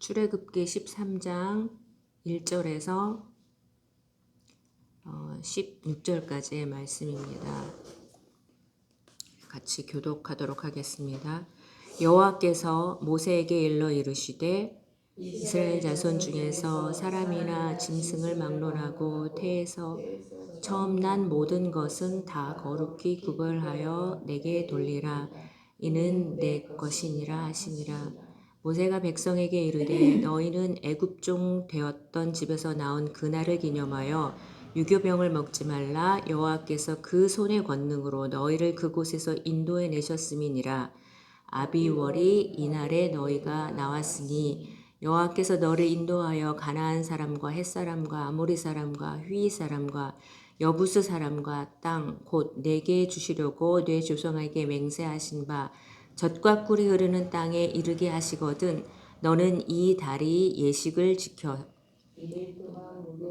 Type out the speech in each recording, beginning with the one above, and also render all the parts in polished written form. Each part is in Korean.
출애굽기 13장 1절에서 16절까지의 말씀입니다. 같이 교독하도록 하겠습니다. 여호와께서 모세에게 일러 이르시되 이스라엘 자손 중에서 사람이나 짐승을 막론하고 태에서 처음 난 모든 것은 다 거룩히 구별하여 내게 돌리라. 이는 내 것이니라 하시니라. 모세가 백성에게 이르되 너희는 애굽종 되었던 집에서 나온 그날을 기념하여 유교병을 먹지 말라. 여호와께서 그 손의 권능으로 너희를 그곳에서 인도해 내셨음이니라. 아비월이 이날에 너희가 나왔으니 여호와께서 너를 인도하여 가나안 사람과 헷 사람과 아모리 사람과 휘 사람과 여부스 사람과 땅 곧 내게 주시려고 내 조상에게 맹세하신 바 젖과 꿀이 흐르는 땅에 이르게 하시거든. 너는 이 달이 예식을 지켜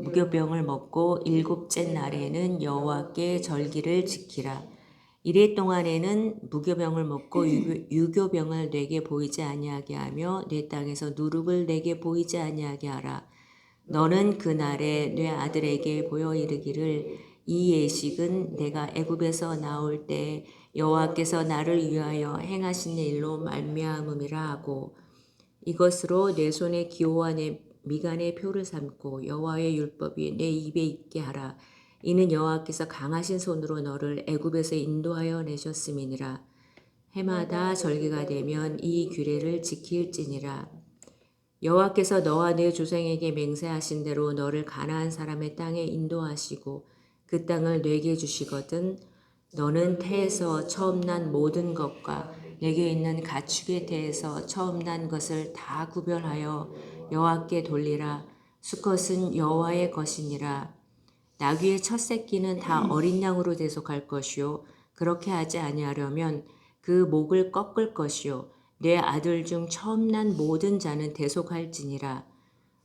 무교병을 먹고 일곱째 날에는 여호와께 절기를 지키라. 이래 동안에는 무교병을 먹고 유교병을 내게 보이지 아니하게 하며 내 땅에서 누룩을 내게 보이지 아니하게 하라. 너는 그날에 내 아들에게 보여 이르기를 이 예식은 내가 애굽에서 나올 때 여호와께서 나를 위하여 행하신 일로 말미암음이라 하고 이것으로 내 손에 기호와 내 미간에 표를 삼고 여호와의 율법이 내 입에 있게 하라. 이는 여호와께서 강하신 손으로 너를 애굽에서 인도하여 내셨음이니라. 해마다 절기가 되면 이 규례를 지킬지니라. 여호와께서 너와 네 조상에게 맹세하신 대로 너를 가나안 사람의 땅에 인도하시고 그 땅을 내게 주시거든. 너는 태에서 처음 난 모든 것과 내게 있는 가축에 대해서 처음 난 것을 다 구별하여 여호와께 돌리라. 수컷은 여호와의 것이니라. 나귀의 첫 새끼는 다 어린 양으로 대속할 것이요 그렇게 하지 아니하려면 그 목을 꺾을 것이요 내 아들 중 처음 난 모든 자는 대속할지니라.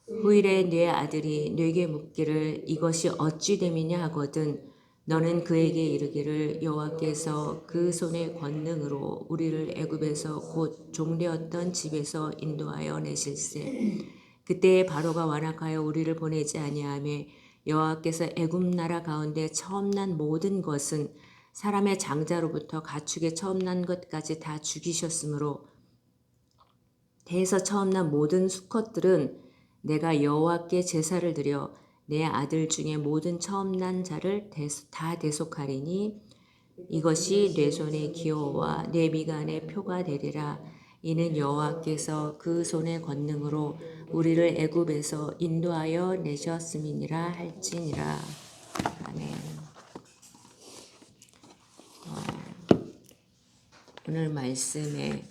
후일에 내 아들이 내게 묻기를 이것이 어찌 됨이냐 하거든 너는 그에게 이르기를 여호와께서 그 손의 권능으로 우리를 애굽에서 곧 종되었던 집에서 인도하여 내실세. 그때에 바로가 완악하여 우리를 보내지 아니하매 여호와께서 애굽 나라 가운데 처음 난 모든 것은 사람의 장자로부터 가축의 처음 난 것까지 다 죽이셨으므로 태에서 처음 난 모든 수컷들은 내가 여호와께 제사를 드려 내 아들 중에 모든 처음 난 자를 다 대속하리니 이것이 내 손의 기호와 내 미간의 표가 되리라. 이는 여호와께서 그 손의 권능으로 우리를 애굽에서 인도하여 내셨음이니라 할지니라. 아멘. 오늘 말씀에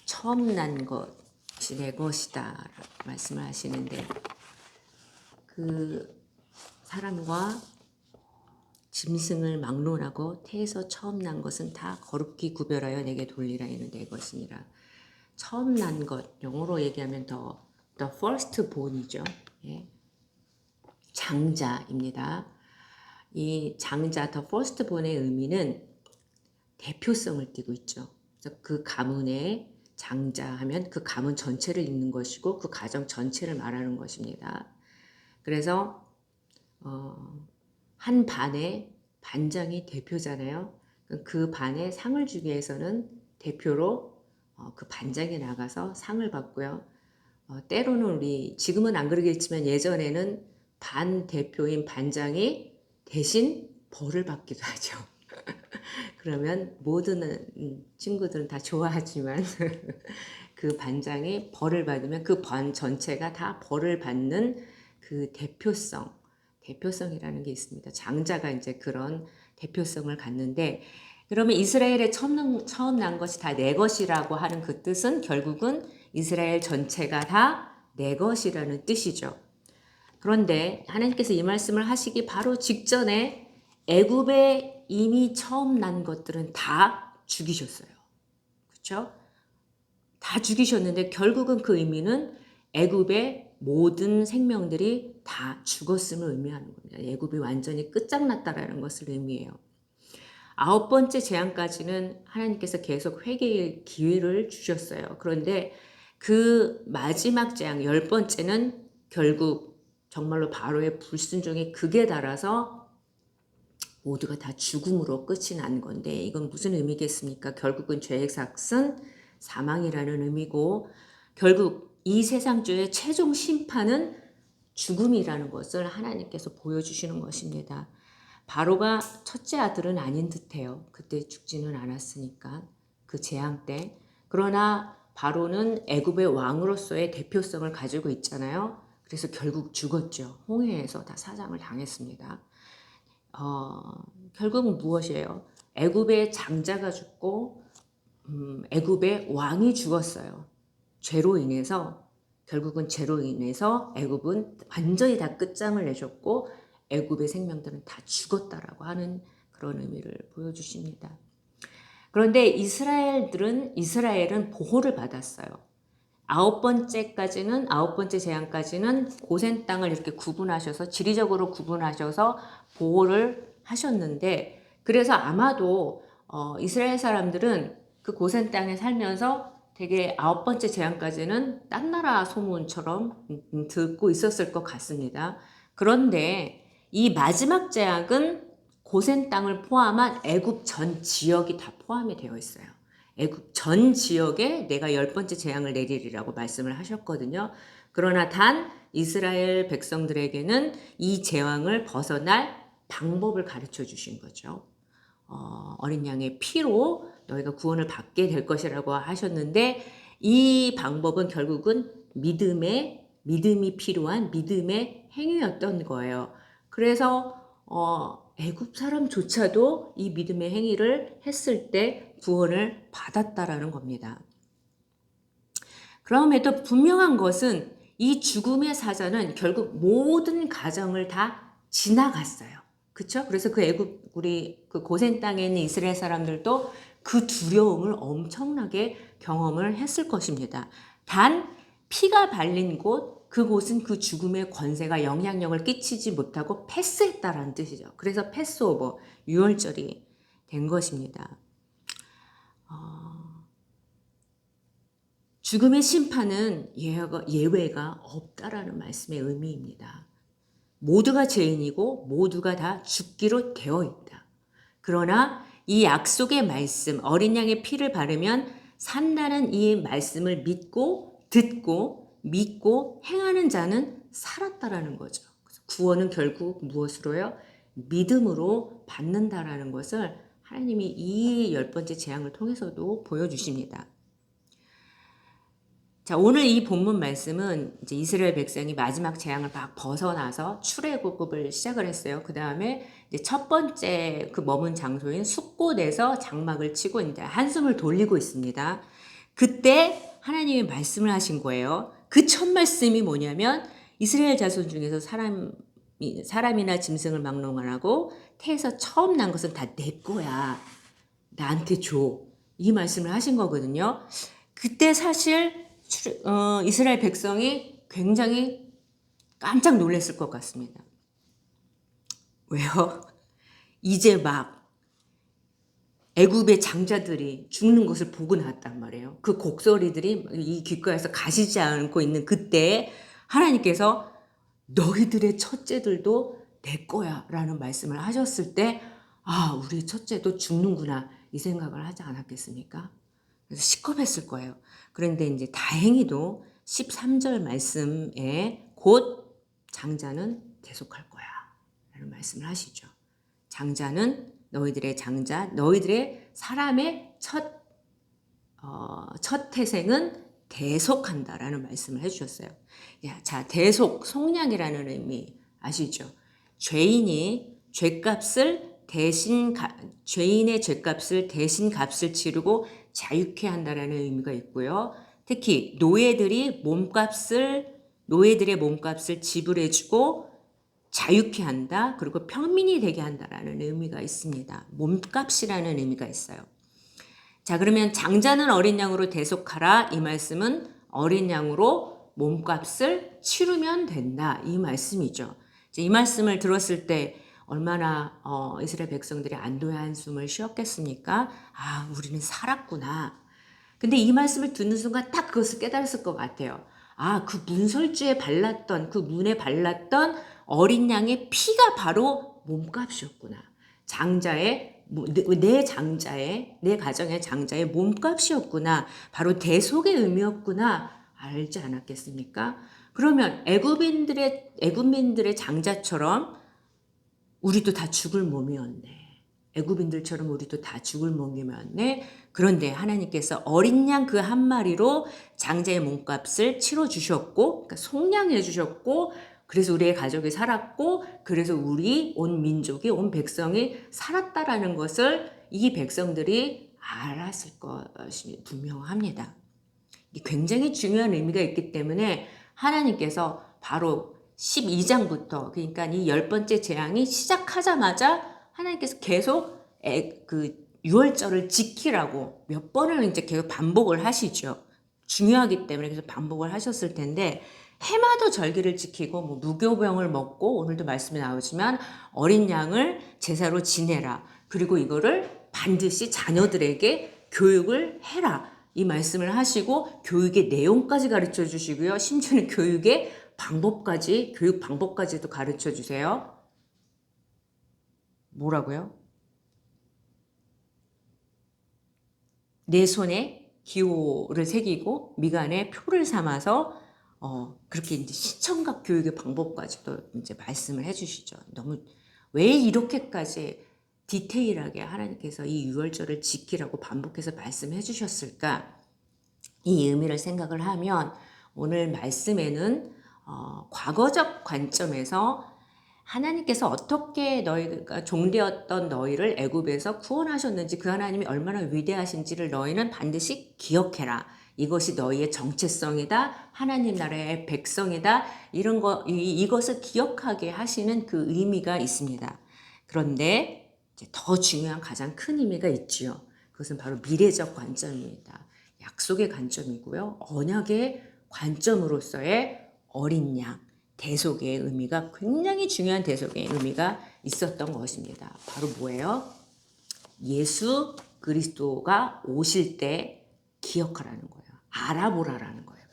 처음 난 것이 내 것이다 말씀을 하시는데 그 사람과 짐승을 막론하고 태에서 처음 난 것은 다 거룩히 구별하여 내게 돌리라. 이는 내 것이니라. 처음 난 것, 영어로 얘기하면 the first born이죠. 예. 장자입니다. 이 장자, the first born의 의미는 대표성을 띠고 있죠. 그래서 그 가문의 장자하면 그 가문 전체를 잇는 것이고 그 가정 전체를 말하는 것입니다. 그래서 한 반의 반장이 대표잖아요. 그 반에 상을 주기 위해서는 대표로 그 반장이 나가서 상을 받고요. 때로는 우리 지금은 안 그러겠지만 예전에는 반 대표인 반장이 대신 벌을 받기도 하죠. 그러면 모든 친구들은 다 좋아하지만 그 반장이 벌을 받으면 그 반 전체가 다 벌을 받는 그 대표성이라는 게 있습니다. 장자가 이제 그런 대표성을 갖는데 그러면 이스라엘에 처음 난 것이 다 내 것이라고 하는 그 뜻은 결국은 이스라엘 전체가 다 내 것이라는 뜻이죠. 그런데 하나님께서 이 말씀을 하시기 바로 직전에 애굽에 이미 처음 난 것들은 다 죽이셨어요. 그렇죠? 다 죽이셨는데 결국은 그 의미는 애굽의 모든 생명들이 다 죽었음을 의미하는 겁니다. 애굽이 완전히 끝장났다라는 것을 의미해요. 9번째 재앙까지는 하나님께서 계속 회개의 기회를 주셨어요. 그런데 그 마지막 재앙 10번째는 결국 정말로 바로의 불순종의 극에 달아서 모두가 다 죽음으로 끝이 난 건데 이건 무슨 의미겠습니까? 결국은 죄의 삭은 사망이라는 의미고 결국 이 세상주의 최종 심판은 죽음이라는 것을 하나님께서 보여주시는 것입니다. 바로가 첫째 아들은 아닌 듯해요. 그때 죽지는 않았으니까 그 재앙 때. 그러나 바로는 애굽의 왕으로서의 대표성을 가지고 있잖아요. 그래서 결국 죽었죠. 홍해에서 다 사장을 당했습니다. 결국은 무엇이에요? 애굽의 장자가 죽고 애굽의 왕이 죽었어요. 죄로 인해서 결국은 죄로 인해서 애굽은 완전히 다 끝장을 내셨고 애굽의 생명들은 다 죽었다라고 하는 그런 의미를 보여주십니다. 그런데 이스라엘은 보호를 받았어요. 아홉 번째 재앙까지는 고센 땅을 이렇게 구분하셔서 지리적으로 구분하셔서 보호를 하셨는데 그래서 아마도 이스라엘 사람들은 그 고센 땅에 살면서 되게 아홉 번째 재앙까지는 딴 나라 소문처럼 듣고 있었을 것 같습니다. 그런데 이 마지막 재앙은 고센 땅을 포함한 애굽 전 지역이 다 포함이 되어 있어요. 애굽 전 지역에 내가 10번째 재앙을 내리리라고 말씀을 하셨거든요. 그러나 단 이스라엘 백성들에게는 이 재앙을 벗어날 방법을 가르쳐 주신 거죠. 어린 양의 피로 너희가 구원을 받게 될 것이라고 하셨는데 이 방법은 결국은 믿음이 필요한 믿음의 행위였던 거예요. 그래서 애굽 사람조차도 이 믿음의 행위를 했을 때 구원을 받았다라는 겁니다. 그럼에도 분명한 것은 이 죽음의 사자는 결국 모든 가정을 다 지나갔어요. 그쵸? 그래서 그 애굽 그 고센 땅에 있는 이스라엘 사람들도 그 두려움을 엄청나게 경험을 했을 것입니다. 단 피가 발린 그곳은 그 죽음의 권세가 영향력을 끼치지 못하고 패스했다라는 뜻이죠. 그래서 패스오버, 유월절이 된 것입니다. 죽음의 심판은 예외가 없다라는 말씀의 의미입니다. 모두가 죄인이고 모두가 다 죽기로 되어 있다. 그러나 이 약속의 말씀, 어린 양의 피를 바르면 산다는 이 말씀을 믿고 행하는 자는 살았다라는 거죠. 구원은 결국 무엇으로요? 믿음으로 받는다라는 것을 하나님이 이 10번째 재앙을 통해서도 보여주십니다. 자, 오늘 이 본문 말씀은 이제 이스라엘 백성이 마지막 재앙을 막 벗어나서 출애굽을 시작을 했어요. 그 다음에 이제 첫 번째 그 머문 장소인 숫곳에서 장막을 치고 이제 한숨을 돌리고 있습니다. 그때 하나님이 말씀을 하신 거예요. 그 첫 말씀이 뭐냐면 이스라엘 자손 중에서 사람이나 짐승을 막론하고 태에서 처음 난 것은 다 내 거야. 나한테 줘. 이 말씀을 하신 거거든요. 그때 사실 이스라엘 백성이 굉장히 깜짝 놀랐을 것 같습니다. 왜요? 이제 막 애굽의 장자들이 죽는 것을 보고 나왔단 말이에요. 그 곡소리들이 이 귓가에서 가시지 않고 있는 그때 하나님께서 너희들의 첫째들도 내 거야 라는 말씀을 하셨을 때 우리 첫째도 죽는구나 이 생각을 하지 않았겠습니까? 그래서 시겁했을 거예요. 그런데 이제 다행히도 13절 말씀에 곧 장자는 계속할 거야 라는 말씀을 하시죠. 장자는 너희들의 사람의 첫 태생은 대속한다라는 말씀을 해주셨어요. 자, 속량이라는 의미 아시죠? 죄인의 죄값을 대신 값을 치르고 자유케 한다라는 의미가 있고요. 특히 노예들의 몸값을 지불해주고 자유케 한다. 그리고 평민이 되게 한다라는 의미가 있습니다. 몸값이라는 의미가 있어요. 자, 그러면 장자는 어린 양으로 대속하라. 이 말씀은 어린 양으로 몸값을 치르면 된다. 이 말씀이죠. 이 말씀을 들었을 때 얼마나 이스라엘 백성들이 안도의 한숨을 쉬었겠습니까? 우리는 살았구나. 근데 이 말씀을 듣는 순간 딱 그것을 깨달았을 것 같아요. 아, 그 문설주에 발랐던, 그 문에 발랐던 어린 양의 피가 바로 몸값이었구나. 장자의, 내 장자의, 내 가정의 장자의 몸값이었구나. 바로 대속의 의미였구나. 알지 않았겠습니까? 그러면 애굽민들의 장자처럼 우리도 다 죽을 몸이었네. 애굽인들처럼 우리도 다 죽을 몸이었네. 그런데 하나님께서 어린 양 그 한 마리로 장자의 몸값을 치러 주셨고, 그러니까 속량해 주셨고, 그래서 우리의 가족이 살았고, 그래서 우리 온 민족이 온 백성이 살았다라는 것을 이 백성들이 알았을 것이 분명합니다. 굉장히 중요한 의미가 있기 때문에 하나님께서 바로 12장부터 그러니까 이 10번째 재앙이 시작하자마자 하나님께서 계속 그 유월절을 지키라고 몇 번을 이제 계속 반복을 하시죠. 중요하기 때문에 계속 반복을 하셨을 텐데 해마다 절기를 지키고 뭐 무교병을 먹고 오늘도 말씀이 나오지만 어린 양을 제사로 지내라. 그리고 이거를 반드시 자녀들에게 교육을 해라. 이 말씀을 하시고 교육의 내용까지 가르쳐 주시고요. 심지어는 교육 방법까지도 가르쳐 주세요. 뭐라고요? 내 손에 기호를 새기고 미간에 표를 삼아서 그렇게 이제 시청각 교육의 방법까지도 이제 말씀을 해주시죠. 너무 왜 이렇게까지 디테일하게 하나님께서 이 유월절을 지키라고 반복해서 말씀해 주셨을까? 이 의미를 생각을 하면 오늘 말씀에는 과거적 관점에서 하나님께서 어떻게 너희가 종되었던 너희를 애굽에서 구원하셨는지 그 하나님이 얼마나 위대하신지를 너희는 반드시 기억해라. 이것이 너희의 정체성이다. 하나님 나라의 백성이다. 이것을 기억하게 하시는 그 의미가 있습니다. 그런데 이제 더 중요한 가장 큰 의미가 있지요. 그것은 바로 미래적 관점입니다. 약속의 관점이고요. 언약의 관점으로서의 어린 양. 대속의 의미가 굉장히 중요한 대속의 의미가 있었던 것입니다. 바로 뭐예요? 예수 그리스도가 오실 때 기억하라는 거예요. 알아보라라는 거예요.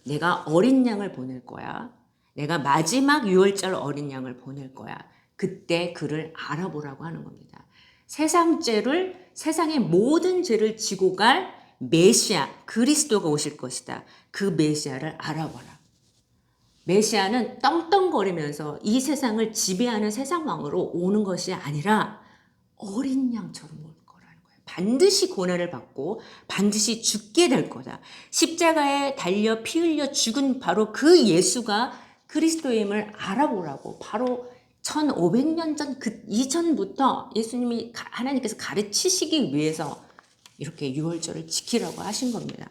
내가 어린 양을 보낼 거야. 내가 마지막 유월절 어린 양을 보낼 거야. 그때 그를 알아보라고 하는 겁니다. 세상의 모든 죄를 지고 갈 메시아 그리스도가 오실 것이다. 그 메시아를 알아보라. 메시아는 떵떵거리면서 이 세상을 지배하는 세상왕으로 오는 것이 아니라 어린 양처럼 올 거라는 거예요. 반드시 고난을 받고 반드시 죽게 될 거다. 십자가에 달려 피 흘려 죽은 바로 그 예수가 그리스도임을 알아보라고 바로 1500년 전 그 이전부터 예수님이 하나님께서 가르치시기 위해서 이렇게 유월절을 지키라고 하신 겁니다.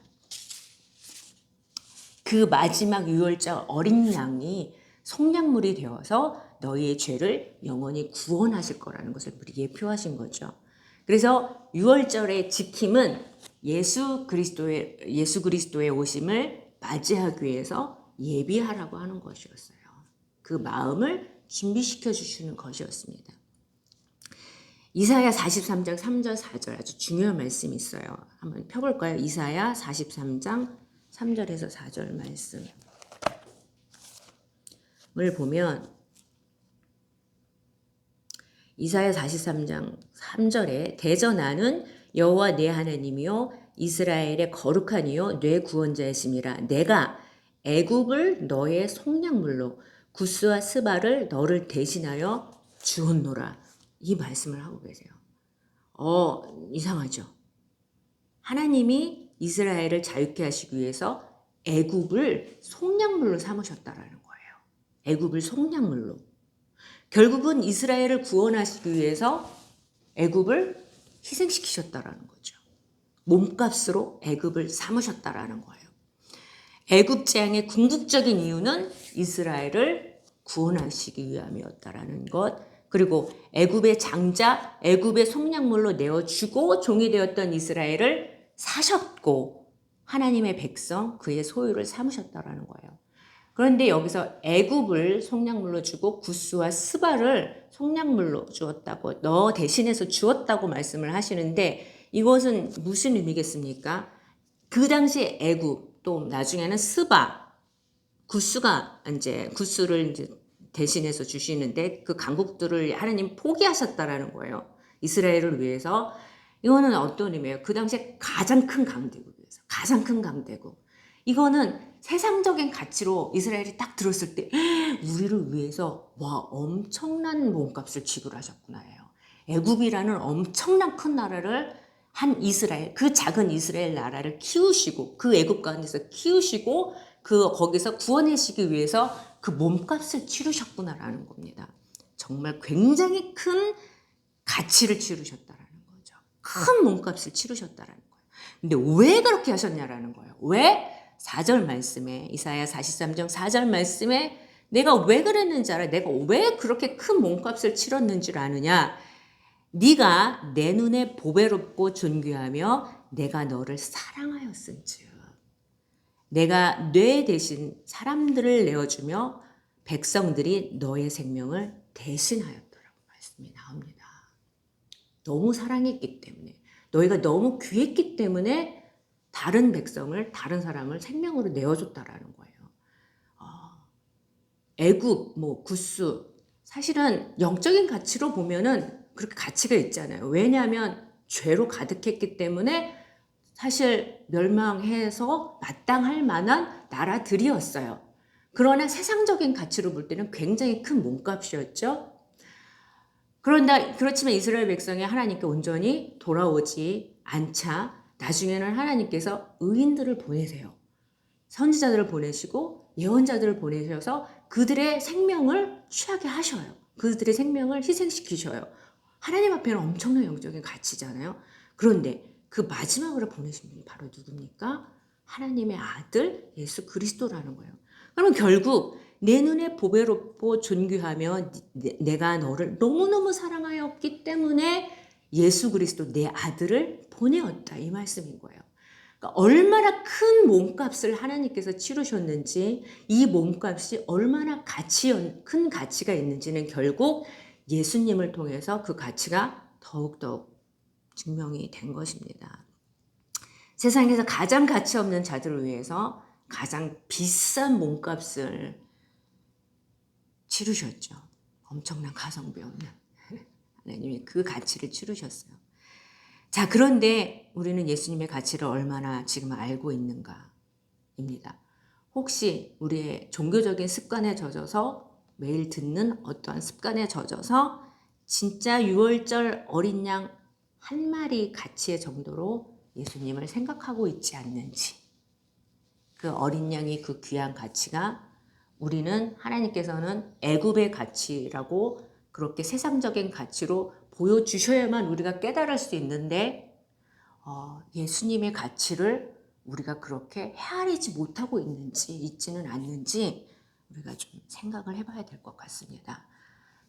그 마지막 유월절 어린 양이 속량물이 되어서 너희의 죄를 영원히 구원하실 거라는 것을 예표하신 거죠. 그래서 유월절의 지킴은 예수 그리스도의 오심을 맞이하기 위해서 예비하라고 하는 것이었어요. 그 마음을 준비시켜 주시는 것이었습니다. 이사야 43장 3절 4절 아주 중요한 말씀이 있어요. 한번 펴볼까요? 이사야 43장 3절에서 4절 말씀을 보면 이사야 43장 3절에 대전하는 여호와 내 하나님이요 이스라엘의 거룩한 이요 내 구원자이심이라. 내가 애굽을 너의 속량물로 구스와 스바를 너를 대신하여 주었노라. 이 말씀을 하고 계세요. 이상하죠? 하나님이 이스라엘을 자유케 하시기 위해서 애굽을 속량물로 삼으셨다라는 거예요. 애굽을 속량물로. 결국은 이스라엘을 구원하시기 위해서 애굽을 희생시키셨다라는 거죠. 몸값으로 애굽을 삼으셨다라는 거예요. 애굽 재앙의 궁극적인 이유는 이스라엘을 구원하시기 위함이었다라는 것. 그리고 애굽의 장자, 애굽의 속량물로 내어주고 종이 되었던 이스라엘을 사셨고 하나님의 백성 그의 소유를 삼으셨다라는 거예요. 그런데 여기서 애굽을 속량물로 주고 구스와 스바를 속량물로 주었다고 너 대신해서 주었다고 말씀을 하시는데 이것은 무슨 의미겠습니까? 그 당시에 애굽, 또 나중에는 스바, 구스를 이제 대신해서 주시는데 그 강국들을 하나님 포기하셨다라는 거예요. 이스라엘을 위해서. 이거는 어떤 의미예요? 그 당시에 가장 큰 강대국이었어요. 가장 큰 강대국. 이거는 세상적인 가치로 이스라엘이 딱 들었을 때 우리를 위해서 와 엄청난 몸값을 지불하셨구나 해요. 애굽이라는 엄청난 큰 나라를 한 이스라엘, 그 작은 이스라엘 나라를 키우시고 그 애굽 가운데서 키우시고 거기서 구원하시기 위해서 그 몸값을 치르셨구나라는 겁니다. 정말 굉장히 큰 가치를 치르셨다라는 거죠. 큰 몸값을 치르셨다라는 거예요. 근데 왜 그렇게 하셨냐라는 거예요. 왜? 4절 말씀에, 이사야 43장 4절 말씀에 내가 왜 그랬는지 알아? 내가 왜 그렇게 큰 몸값을 치렀는지 아느냐? 네가 내 눈에 보배롭고 존귀하며 내가 너를 사랑하였은즉 내가 뇌 대신 사람들을 내어주며 백성들이 너의 생명을 대신하였더라고 말씀이 나옵니다. 너무 사랑했기 때문에 너희가 너무 귀했기 때문에 다른 백성을 다른 사람을 생명으로 내어줬다라는 거예요. 애굽, 구스 사실은 영적인 가치로 보면은 그렇게 가치가 있잖아요. 왜냐하면 죄로 가득했기 때문에 사실 멸망해서 마땅할 만한 나라들이었어요. 그러나 세상적인 가치로 볼 때는 굉장히 큰 몸값이었죠. 그렇지만 이스라엘 백성이 하나님께 온전히 돌아오지 않자 나중에는 하나님께서 의인들을 보내세요. 선지자들을 보내시고 예언자들을 보내셔서 그들의 생명을 취하게 하셔요. 그들의 생명을 희생시키셔요. 하나님 앞에는 엄청난 영적인 가치잖아요. 그런데 그 마지막으로 보내신 분이 바로 누굽니까? 하나님의 아들 예수 그리스도라는 거예요. 그러면 결국 내 눈에 보배롭고 존귀하며 내가 너를 너무너무 사랑하였기 때문에 예수 그리스도 내 아들을 보내었다 이 말씀인 거예요. 그러니까 얼마나 큰 몸값을 하나님께서 치르셨는지 이 몸값이 얼마나 큰 가치가 있는지는 결국 예수님을 통해서 그 가치가 더욱더욱 증명이 된 것입니다. 세상에서 가장 가치 없는 자들을 위해서 가장 비싼 몸값을 치르셨죠. 엄청난 가성비 없는 하나님이 그 가치를 치르셨어요. 자, 그런데 우리는 예수님의 가치를 얼마나 지금 알고 있는가입니다. 혹시 우리의 종교적인 습관에 젖어서 매일 듣는 어떠한 습관에 젖어서 진짜 6월절 어린 양 한 마리 가치의 정도로 예수님을 생각하고 있지 않는지, 그 어린 양이 그 귀한 가치가 우리는 하나님께서는 애굽의 가치라고 그렇게 세상적인 가치로 보여주셔야만 우리가 깨달을 수 있는데 예수님의 가치를 우리가 그렇게 헤아리지 못하고 있지는 않는지 우리가 좀 생각을 해봐야 될 것 같습니다.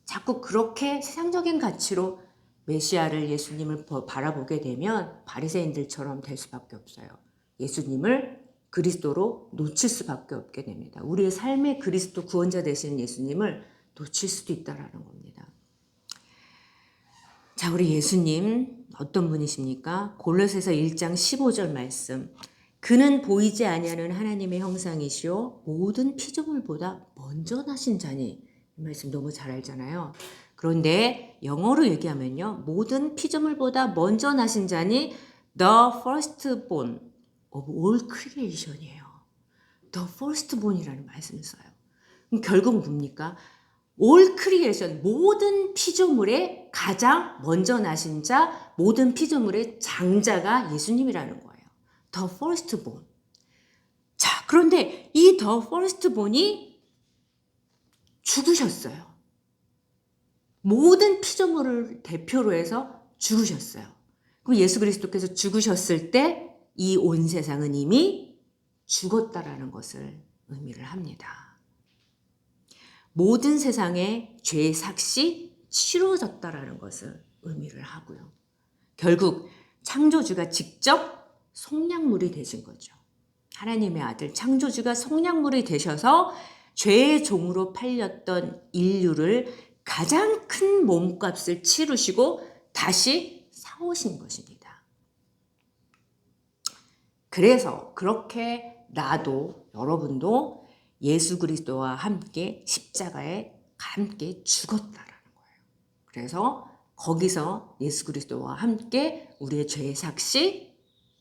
자꾸 그렇게 세상적인 가치로 메시아를 예수님을 바라보게 되면 바리새인들처럼 될 수밖에 없어요. 예수님을 그리스도로 놓칠 수밖에 없게 됩니다. 우리의 삶의 그리스도 구원자 되시는 예수님을 놓칠 수도 있다라는 겁니다. 자, 우리 예수님 어떤 분이십니까? 골로새서 1장 15절 말씀. 그는 보이지 아니하는 하나님의 형상이시오 모든 피조물보다 먼저 나신 자니. 이 말씀 너무 잘 알잖아요. 그런데 영어로 얘기하면요. 모든 피조물보다 먼저 나신 자니 the firstborn of all creation이에요. the firstborn이라는 말씀을 써요. 그럼 결국 뭡니까? all creation, 모든 피조물의 가장 먼저 나신 자, 모든 피조물의 장자가 예수님이라는 거예요. the firstborn. 자, 그런데 이 the firstborn이 죽으셨어요. 모든 피조물을 대표로 해서 죽으셨어요. 그럼 예수 그리스도께서 죽으셨을 때 이 온 세상은 이미 죽었다라는 것을 의미를 합니다. 모든 세상의 죄의 삭시 치러졌다라는 것을 의미를 하고요. 결국 창조주가 직접 속량물이 되신 거죠. 하나님의 아들 창조주가 속량물이 되셔서 죄의 종으로 팔렸던 인류를 가장 큰 몸값을 치르시고 다시 사오신 것입니다. 그래서 그렇게 나도 여러분도 예수 그리스도와 함께 십자가에 함께 죽었다라는 거예요. 그래서 거기서 예수 그리스도와 함께 우리의 죄의 삭시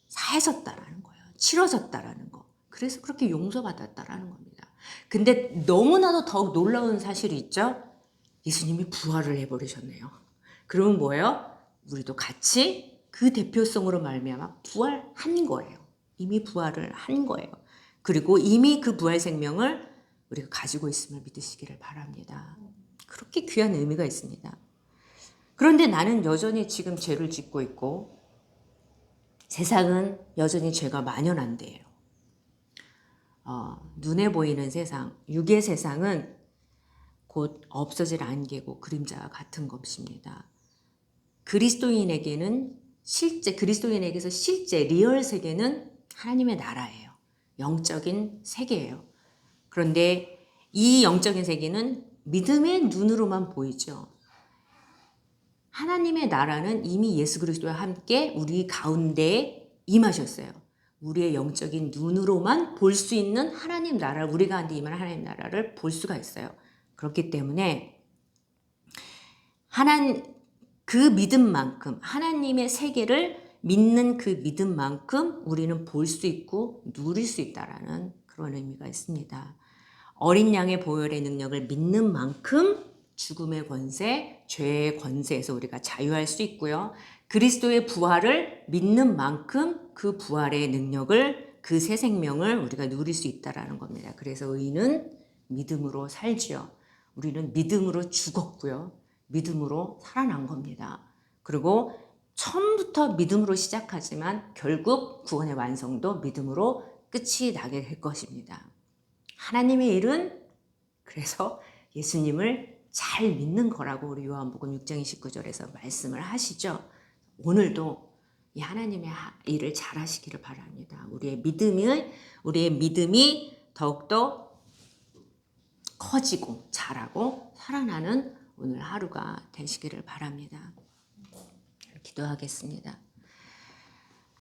사해졌다라는 거예요. 치러졌다라는 거. 그래서 그렇게 용서받았다라는 겁니다. 근데 너무나도 더욱 놀라운 사실이 있죠. 예수님이 부활을 해버리셨네요. 그러면 뭐예요? 우리도 같이 그 대표성으로 말미암아 부활한 거예요. 이미 부활을 한 거예요. 그리고 이미 그 부활 생명을 우리가 가지고 있음을 믿으시기를 바랍니다. 그렇게 귀한 의미가 있습니다. 그런데 나는 여전히 지금 죄를 짓고 있고 세상은 여전히 죄가 만연한데요. 눈에 보이는 세상, 육의 세상은 곧 없어질 안개고 그림자와 같은 것입니다. 그리스도인에게서 실제 리얼 세계는 하나님의 나라예요. 영적인 세계예요. 그런데 이 영적인 세계는 믿음의 눈으로만 보이죠. 하나님의 나라는 이미 예수 그리스도와 함께 우리 가운데에 임하셨어요. 우리의 영적인 눈으로만 볼 수 있는 하나님 나라, 우리 가운데 임한 하나님 나라를 볼 수가 있어요. 그렇기 때문에 그 믿음만큼, 하나님의 세계를 믿는 그 믿음만큼 우리는 볼 수 있고 누릴 수 있다라는 그런 의미가 있습니다. 어린 양의 보혈의 능력을 믿는 만큼 죽음의 권세, 죄의 권세에서 우리가 자유할 수 있고요. 그리스도의 부활을 믿는 만큼 그 부활의 능력을, 그 새 생명을 우리가 누릴 수 있다라는 겁니다. 그래서 의인은 믿음으로 살지요. 우리는 믿음으로 죽었고요. 믿음으로 살아난 겁니다. 그리고 처음부터 믿음으로 시작하지만 결국 구원의 완성도 믿음으로 끝이 나게 될 것입니다. 하나님의 일은 그래서 예수님을 잘 믿는 거라고 우리 요한복음 6장 29절에서 말씀을 하시죠. 오늘도 이 하나님의 일을 잘 하시기를 바랍니다. 우리의 믿음이 더욱더 커지고 자라고 살아나는 오늘 하루가 되시기를 바랍니다. 기도하겠습니다.